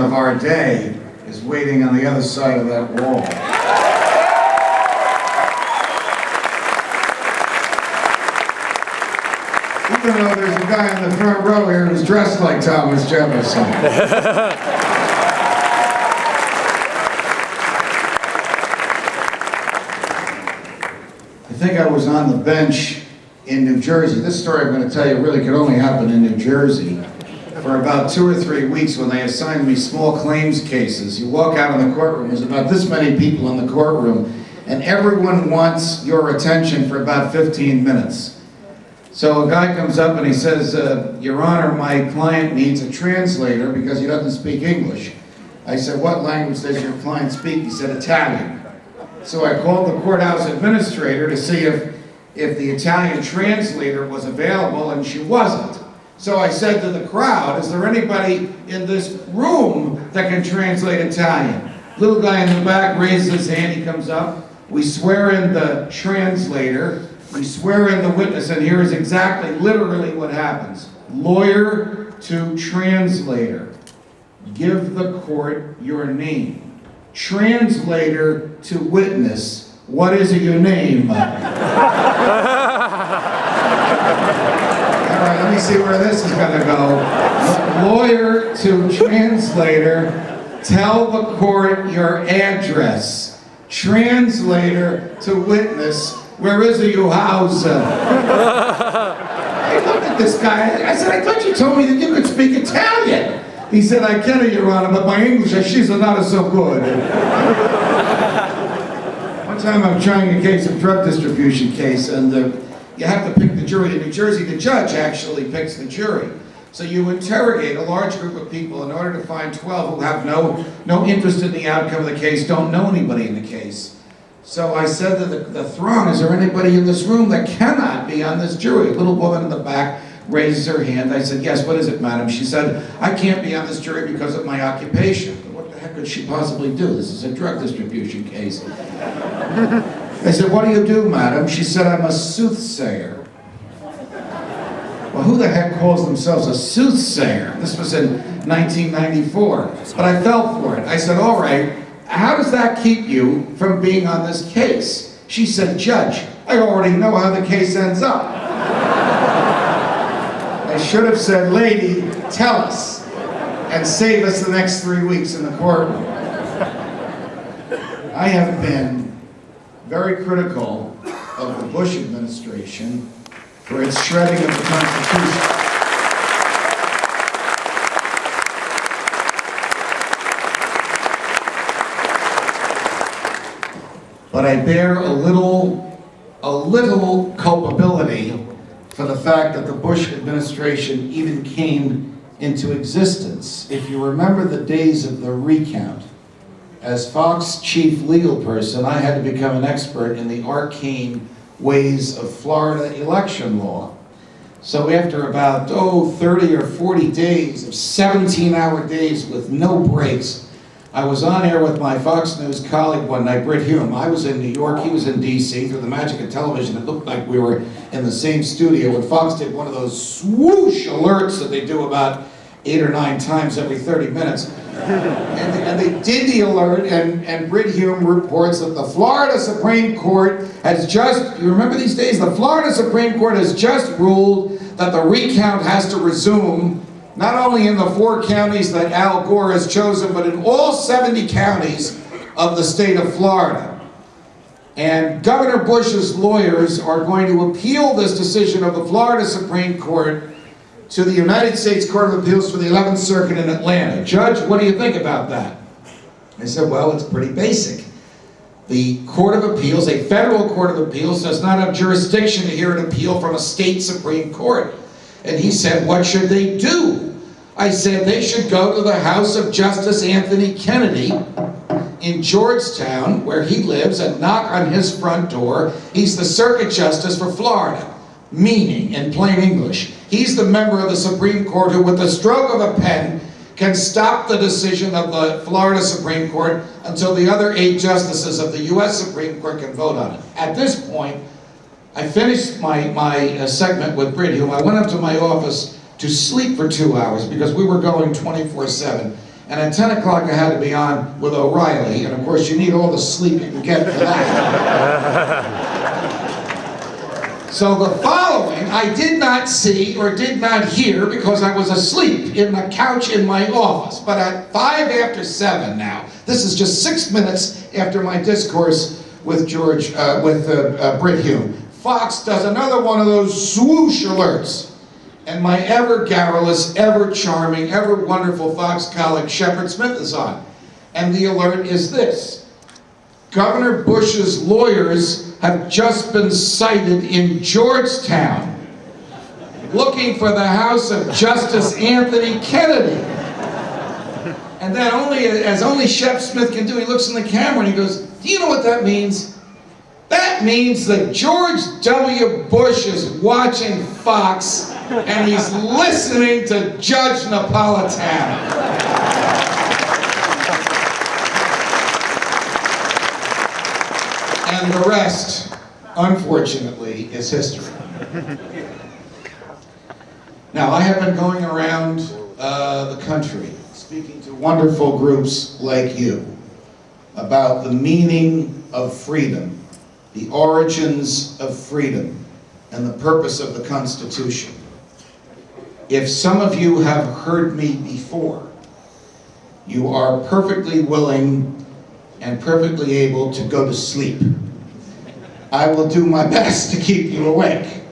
of our day is waiting on the other side of that wall. Even though there's a guy in the front row here who's dressed like Thomas Jefferson. I think I was on the bench in New Jersey. This story I'm going to tell you really could only happen in New Jersey. For about 2 or 3 weeks when they assigned me small claims cases. You walk out in the courtroom, there's about this many people in the courtroom, and everyone wants your attention for about 15 minutes. So a guy comes up and he says, Your Honor, my client needs a translator because he doesn't speak English. I said, what language does your client speak? He said, Italian. So I called the courthouse administrator to see if the Italian translator was available, and she wasn't. So I said to the crowd, is there anybody in this room that can translate Italian? Little guy in the back raises his hand, he comes up. We swear in the translator, we swear in the witness, and here is exactly, literally what happens. Lawyer to translator, give the court your name. Translator to witness, what is your name? All right, let me see where this is going to go. Lawyer to translator, tell the court your address. Translator to witness, where is your house? I looked at this guy, I said, I thought you told me that you could speak Italian. He said, I can, Your Honor, but my English, she's not so good. One time I'm trying a case, a drug distribution case, and you have to pick the jury. In New Jersey, the judge actually picks the jury. So you interrogate a large group of people in order to find 12 who have no interest in the outcome of the case, don't know anybody in the case. So I said to the throng, is there anybody in this room that cannot be on this jury? A little woman in the back raises her hand. I said, yes, what is it, madam? She said, I can't be on this jury because of my occupation. What the heck could she possibly do? This is a drug distribution case. I said, what do you do, madam? She said, I'm a soothsayer. Well, who the heck calls themselves a soothsayer? This was in 1994. But I fell for it. I said, all right, how does that keep you from being on this case? She said, Judge, I already know how the case ends up. I should have said, lady, tell us, and save us the next 3 weeks in the courtroom. I have been very critical of the Bush administration for its shredding of the Constitution. But I bear a little culpability for the fact that the Bush administration even came into existence. If you remember the days of the recount, as Fox chief legal person, I had to become an expert in the arcane ways of Florida election law. So after about, 30 or 40 days of 17-hour days with no breaks, I was on air with my Fox News colleague one night, Britt Hume. I was in New York, he was in DC. Through the magic of television, it looked like we were in the same studio when Fox did one of those swoosh alerts that they do about 8 or 9 times every 30 minutes. And they did the alert, and Britt Hume reports that the Florida Supreme Court has just, you remember these days, the Florida Supreme Court has just ruled that the recount has to resume, not only in the 4 counties that Al Gore has chosen, but in all 70 counties of the state of Florida. And Governor Bush's lawyers are going to appeal this decision of the Florida Supreme Court to the United States Court of Appeals for the 11th Circuit in Atlanta. Judge, what do you think about that? I said, well, it's pretty basic. The Court of Appeals, a federal Court of Appeals, does not have jurisdiction to hear an appeal from a state Supreme Court. And he said, what should they do? I said, they should go to the house of Justice Anthony Kennedy in Georgetown, where he lives, and knock on his front door. He's the Circuit Justice for Florida. Meaning, in plain English, he's the member of the Supreme Court who, with the stroke of a pen, can stop the decision of the Florida Supreme Court until the other 8 justices of the U.S. Supreme Court can vote on it. At this point, I finished my segment with Britt, whom I went up to my office to sleep for 2 hours because we were going 24/7. And at 10 o'clock I had to be on with O'Reilly, and of course you need all the sleep you can get for that. So the following I did not see or did not hear because I was asleep in the couch in my office. But at 7:05 now, this is just 6 minutes after my discourse with Brit Hume, Fox does another one of those swoosh alerts. And my ever garrulous, ever charming, ever wonderful Fox colleague Shepard Smith is on. And the alert is this: Governor Bush's lawyers have just been cited in Georgetown looking for the house of Justice Anthony Kennedy. And then as only Shep Smith can do, he looks in the camera and he goes, do you know what that means? That means that George W. Bush is watching Fox and he's listening to Judge Napolitano. And the rest, unfortunately, is history. Now, I have been going around the country speaking to wonderful groups like you about the meaning of freedom, the origins of freedom, and the purpose of the Constitution. If some of you have heard me before, you are perfectly willing and perfectly able to go to sleep. I will do my best to keep you awake.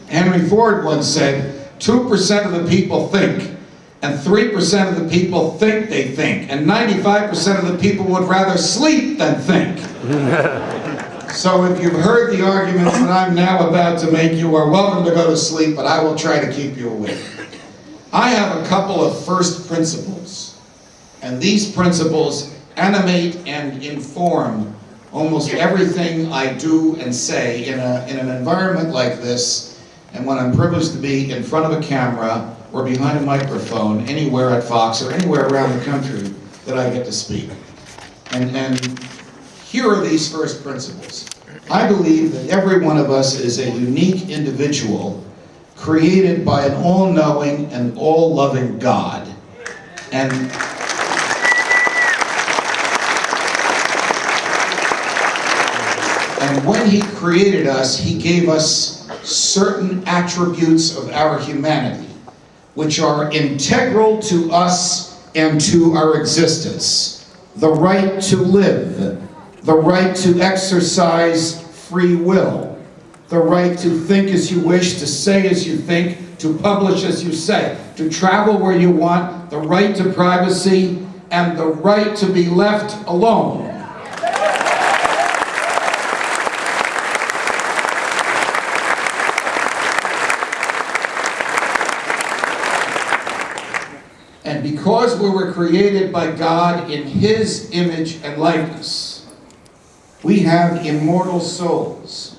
Henry Ford once said, 2% of the people think, and 3% of the people think they think, and 95% of the people would rather sleep than think. So if you've heard the arguments that I'm now about to make, you are welcome to go to sleep, but I will try to keep you awake. I have a couple of first principles, and these principles animate and inform almost everything I do and say in an environment like this, and when I'm privileged to be in front of a camera or behind a microphone anywhere at Fox or anywhere around the country that I get to speak. And here are these first principles. I believe that every one of us is a unique individual created by an all-knowing and all-loving God. And when he created us, he gave us certain attributes of our humanity, which are integral to us and to our existence. The right to live, the right to exercise free will, the right to think as you wish, to say as you think, to publish as you say, to travel where you want, the right to privacy, and the right to be left alone. And because we were created by God in his image and likeness, we have immortal souls.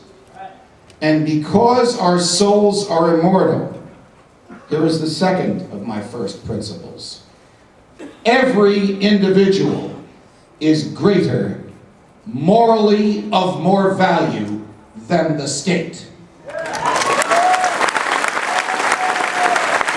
And because our souls are immortal, here is the second of my first principles. Every individual is greater, morally of more value than the state.